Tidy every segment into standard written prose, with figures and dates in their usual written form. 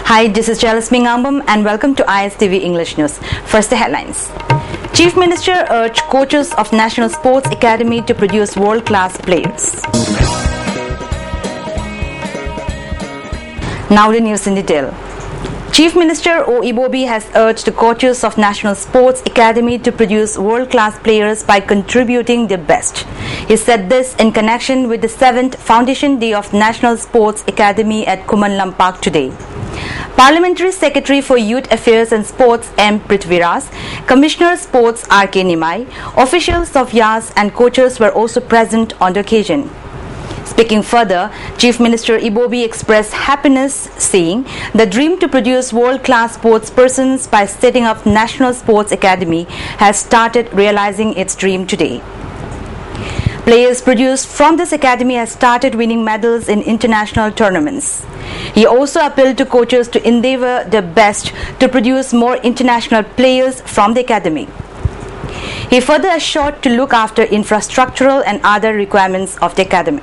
Hi, this is Jalasming Ambam and welcome to ISTV English News. First, the headlines. Chief Minister urged coaches of National Sports Academy to produce world-class players. Now the news in detail. Chief Minister O. Ibobi has urged the coaches of National Sports Academy to produce world-class players by contributing their best. He said this in connection with the 7th Foundation Day of National Sports Academy at Kuman Lampak today. Parliamentary Secretary for Youth Affairs and Sports M. Prithviras, Commissioner Sports R.K. Nimai, officials of YAS and coaches were also present on the occasion. Speaking further, Chief Minister Ibobi expressed happiness, saying the dream to produce world-class sports persons by setting up National Sports Academy has started realizing its dream today. Players produced from this academy have started winning medals in international tournaments. He also appealed to coaches to endeavour their best to produce more international players from the academy. He further assured to look after infrastructural and other requirements of the academy.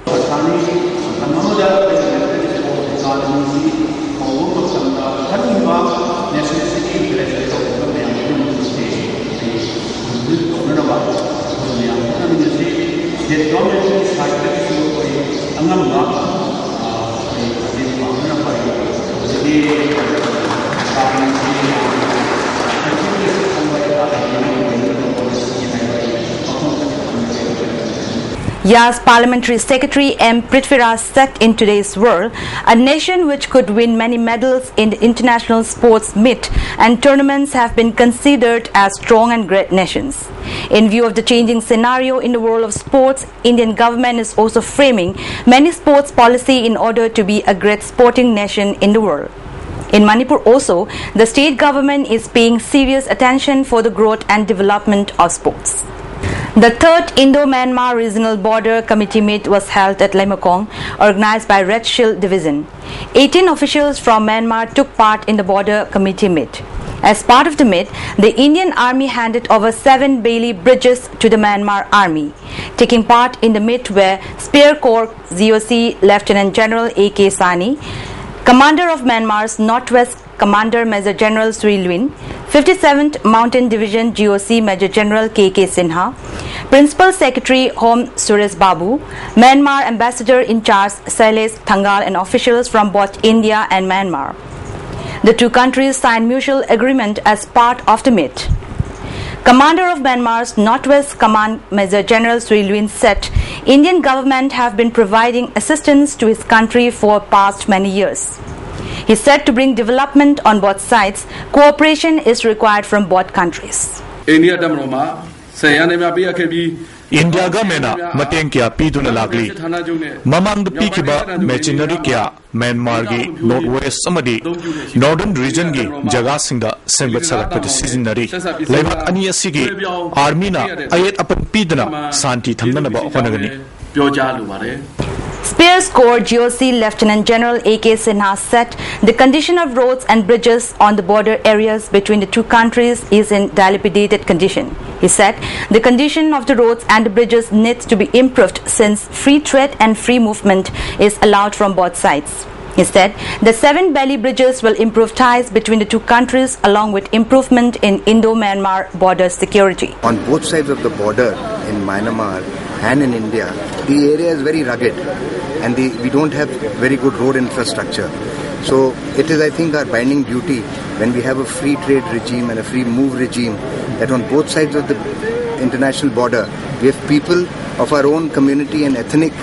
YAS Parliamentary Secretary M. Prithviras said in today's world, a nation which could win many medals in the international sports meet and tournaments have been considered as strong and great nations. In view of the changing scenario in the world of sports, Indian government is also framing many sports policy in order to be a great sporting nation in the world. In Manipur also, the state government is paying serious attention for the growth and development of sports. The 3rd Indo-Myanmar Regional Border Committee meet was held at Limokong, organized by Red Shield Division. 18 officials from Myanmar took part in the border committee meet. As part of the meet, the Indian Army handed over 7 Bailey bridges to the Myanmar Army. Taking part in the meet were Spear Corps GOC Lieutenant General A.K. Sani, Commander of Myanmar's Northwest Commander Major General Sri Luin, 57th Mountain Division GOC Major General K.K. Sinha, Principal Secretary Home Suresh Babu, Myanmar Ambassador in charge Sailesh Thangal and officials from both India and Myanmar. The two countries signed mutual agreement as part of the meet. Commander of Myanmar's Northwest Command Major General Sri Luin said Indian government have been providing assistance to his country for past many years. He said to bring development on both sides, cooperation is required from both countries. India government mateng kya piduna lagli mamang the pikiba machinery kya Myanmar gi northwest samadi northern region gi jaga singda sembat salat seasonary lebat ani asigi army na ayet apan piduna santi thamna ba honagani Spears Corps GOC Lieutenant General A.K. Sinha said the condition of roads and bridges on the border areas between the two countries is in dilapidated condition. He said the condition of the roads and the bridges needs to be improved since free trade and free movement is allowed from both sides. He said the 7 Bailey bridges will improve ties between the two countries along with improvement in Indo-Myanmar border security. On both sides of the border in Myanmar and in India, the area is very rugged and we don't have very good road infrastructure. So it is, I think, our binding duty when we have a free trade regime and a free move regime that on both sides of the international border we have people of our own community and ethnic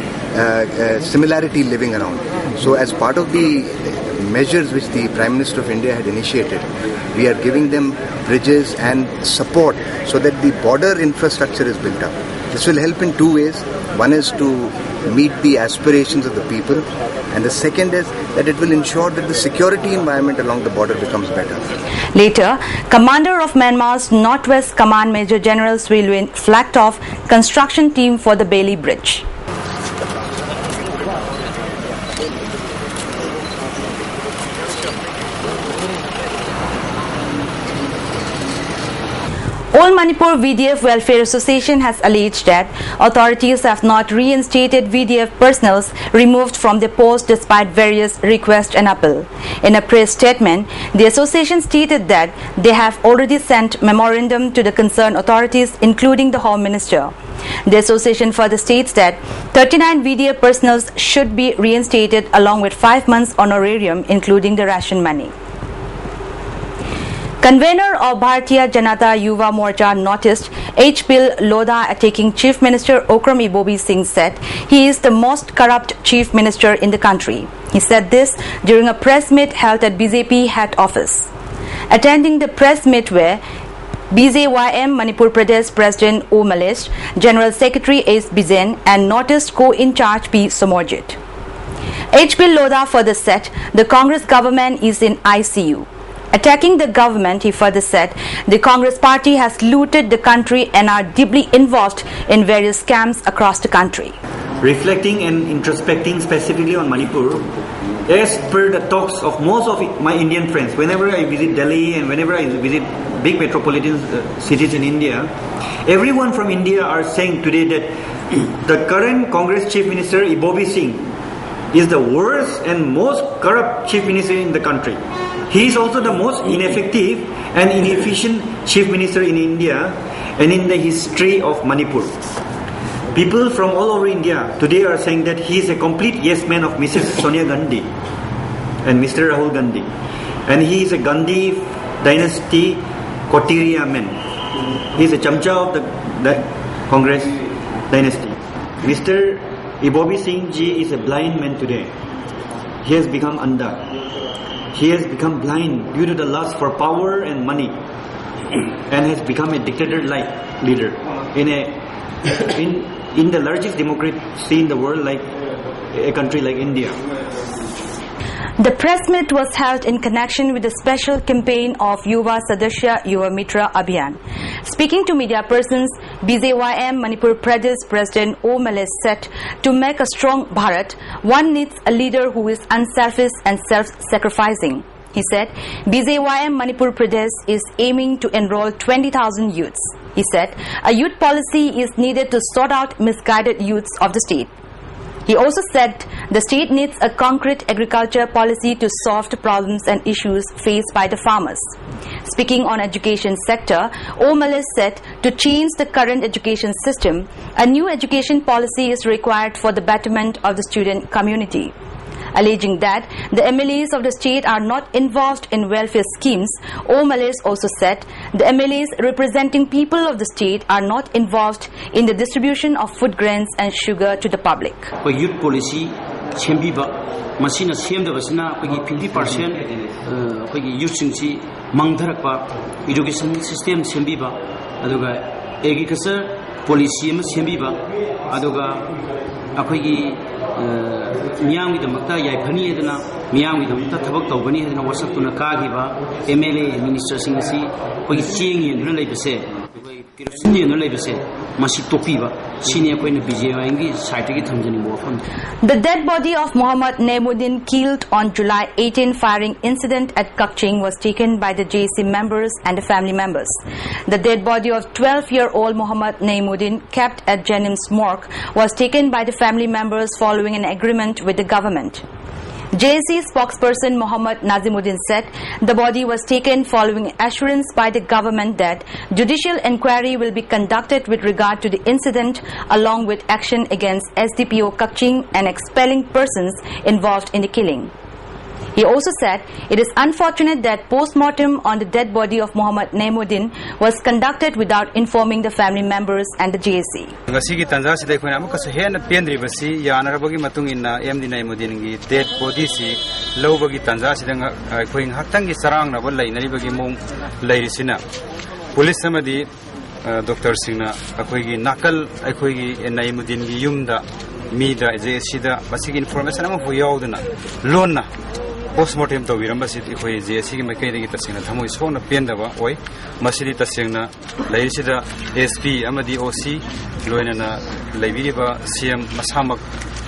similarity living around. So as part of the measures which the Prime Minister of India had initiated, we are giving them bridges and support so that the border infrastructure is built up. This will help in 2 ways. One is to meet the aspirations of the people, and the second is that it will ensure that the security environment along the border becomes better. Later, Commander of Myanmar's Northwest Command Major General Sri Luin flagged off construction team for the Bailey Bridge. All Manipur VDF Welfare Association has alleged that authorities have not reinstated VDF personnel removed from their post despite various requests and appeal. In a press statement, the association stated that they have already sent memorandum to the concerned authorities, including the Home Minister. The association further states that 39 VDF personnel should be reinstated along with 5 months honorarium, including the ration money. Convener of Bharatiya Janata Yuva Morcha noticed H.P. Lodha attacking Chief Minister Okram Ibobi Singh said he is the most corrupt Chief Minister in the country. He said this during a press meet held at BJP head office. Attending the press meet were BJYM Manipur Pradesh President O. Malish, General Secretary S. Bizen and noticed co-in-charge P. Somorjit. H.P. Lodha further said the Congress government is in ICU. Attacking the government, he further said the Congress party has looted the country and are deeply involved in various scams across the country. Reflecting and introspecting specifically on Manipur, as per the talks of most of my Indian friends, whenever I visit Delhi and whenever I visit big metropolitan cities in India, everyone from India are saying today that the current Congress Chief Minister Ibobi Singh is the worst and most corrupt Chief Minister in the country. He is also the most ineffective and inefficient Chief Minister in India and in the history of Manipur. People from all over India today are saying that he is a complete yes man of Mrs. Sonia Gandhi and Mr. Rahul Gandhi. And he is a Gandhi dynasty Kotiria man. He is a chamcha of the Congress dynasty. Mr. Ibobi Singh Ji is a blind man today. He has become andha. He has become blind due to the lust for power and money and has become a dictator-like leader in the largest democracy in the world, like a country like India. The press meet was held in connection with the special campaign of Yuva Sadasya Yuva Mitra Abhiyan. Speaking to media persons, BJYM Manipur Pradesh President O. Malish said, to make a strong Bharat, one needs a leader who is unselfish and self-sacrificing. He said, BJYM Manipur Pradesh is aiming to enroll 20,000 youths. He said, a youth policy is needed to sort out misguided youths of the state. He also said the state needs a concrete agriculture policy to solve the problems and issues faced by the farmers. Speaking on education sector, O. Malish said to change the current education system, a new education policy is required for the betterment of the student community. Alleging that the MLAs of the state are not involved in welfare schemes, O. Malish also said the MLAs representing people of the state are not involved in the distribution of food grains and sugar to the public. Youth policy masina semdabasina 50% youth singsi mangtharakpa education system sembiba aduga agriculture policy ama sembiba aduga akhoi miyam gi damakta yaifani edna miyam gi damakta thabak tawbani edna wasap tuna kagiba MLA minister sing si khoi ching yen na leibase khoi kirsin yen na leibase masi topiba senior koi na BJY ngi site gi thamjani mo fam. The dead body of Muhammad Naimuddin, killed on July 18 firing incident at Kakching, was taken by the JC members and the family members. The dead body of 12-year-old Muhammad Naimuddin, kept at Jennings Morgue, was taken by the family members following an agreement with the government. JC spokesperson Muhammad Nazimuddin said the body was taken following assurance by the government that judicial inquiry will be conducted with regard to the incident, along with action against SDPO Kakching and expelling persons involved in the killing. He also said it is unfortunate that post-mortem on the dead body of Muhammad Naimuddin was conducted without informing the family members and the JC. Ngasigi tanza sida khona amka sehen pendri basi yanarabagi matung inna MD Naimuddin gi dead body si lobagi tanza sida khoi haktang gi sarang na bol lainari bagi mong lairisina police samadi Dr. Singna akhoi gi nakal akhoi gi Naimuddin gi yumda mida JC da basi information am fu yaudna lonna postmortem to virambasi khoi JC gi makai gi tasina thamoi sona pendaba oi masidi tasengna laisida SP amadi OC loina na laibiriba CM masamak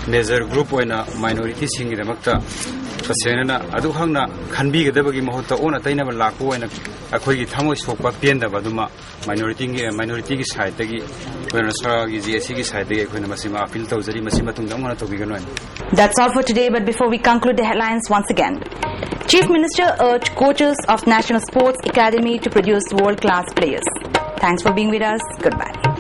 major group oina minority singi damakta pasena adu hangna khanbi gadabagi mahutta ona taina ba lakko oina akhoi gi thamoi sokpa penda baduma minority gi side tagi oina sara gi GSC gi side tagi akhoi na masima appeal tawjari masima tungda ngona tobigano. That's all for today, but before we conclude the headlines once again, Chief Minister urged coaches of National Sports Academy to produce world-class players. Thanks for being with us. Goodbye.